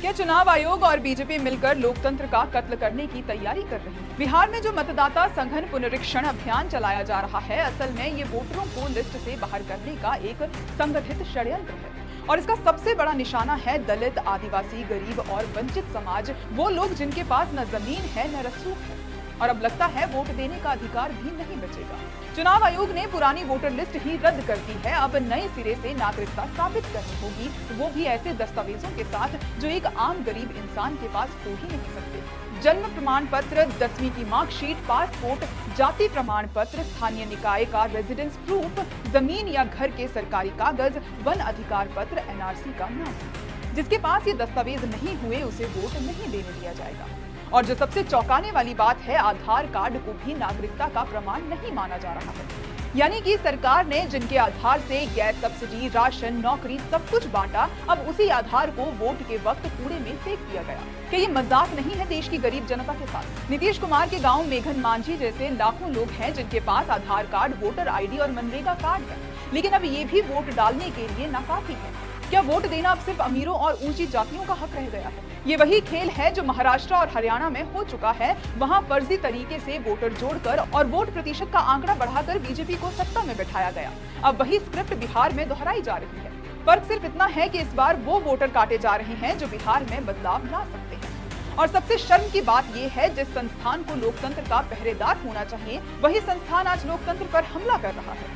क्या चुनाव आयोग और बीजेपी मिलकर लोकतंत्र का कत्ल करने की तैयारी कर रही है? बिहार में जो मतदाता संघन पुनरीक्षण अभियान चलाया जा रहा है, असल में ये वोटरों को लिस्ट से बाहर करने का एक संगठित षड्यंत्र है। और इसका सबसे बड़ा निशाना है दलित, आदिवासी, गरीब और वंचित समाज, वो लोग जिनके पास न जमीन है न रसूख है। और अब लगता है वोट देने का अधिकार भी नहीं बचेगा। चुनाव आयोग ने पुरानी वोटर लिस्ट ही रद्द कर दी है। अब नए सिरे से नागरिकता साबित करनी होगी, वो भी ऐसे दस्तावेजों के साथ जो एक आम गरीब इंसान के पास हो ही नहीं सकते। जन्म प्रमाण पत्र, 10वीं की मार्कशीट, पासपोर्ट, जाति प्रमाण पत्र, स्थानीय निकाय का रेजिडेंस प्रूफ, जमीन या घर के सरकारी कागज, वन अधिकार पत्र, एनआरसी का नाम। जिसके पास ये दस्तावेज नहीं हुए उसे वोट नहीं देने दिया जाएगा। और जो सबसे चौंकाने वाली बात है, आधार कार्ड को भी नागरिकता का प्रमाण नहीं माना जा रहा है। यानी कि सरकार ने जिनके आधार से गैस सब्सिडी, राशन, नौकरी सब कुछ बांटा, अब उसी आधार को वोट के वक्त कूड़े में फेंक दिया गया। कि ये मजाक नहीं है देश की गरीब जनता के साथ। नीतीश कुमार के गांव मेघन मांझी जैसे लाखों लोग हैं जिनके पास आधार कार्ड, वोटर आईडी और मनरेगा कार्ड है, लेकिन अब ये भी वोट डालने के लिए नाकाफी है। क्या वोट देना अब सिर्फ अमीरों और ऊंची जातियों का हक रह गया है? ये वही खेल है जो महाराष्ट्र और हरियाणा में हो चुका है। वहां फर्जी तरीके से वोटर जोड़कर और वोट प्रतिशत का आंकड़ा बढ़ाकर बीजेपी को सत्ता में बैठाया गया। अब वही स्क्रिप्ट बिहार में दोहराई जा रही है। फर्क सिर्फ इतना है कि इस बार वो वोटर काटे जा रहे हैं जो बिहार में बदलाव ला सकते हैं। और सबसे शर्म की बात यह है, जिस संस्थान को लोकतंत्र का पहरेदार होना चाहिए, वही संस्थान आज लोकतंत्र पर हमला कर रहा है।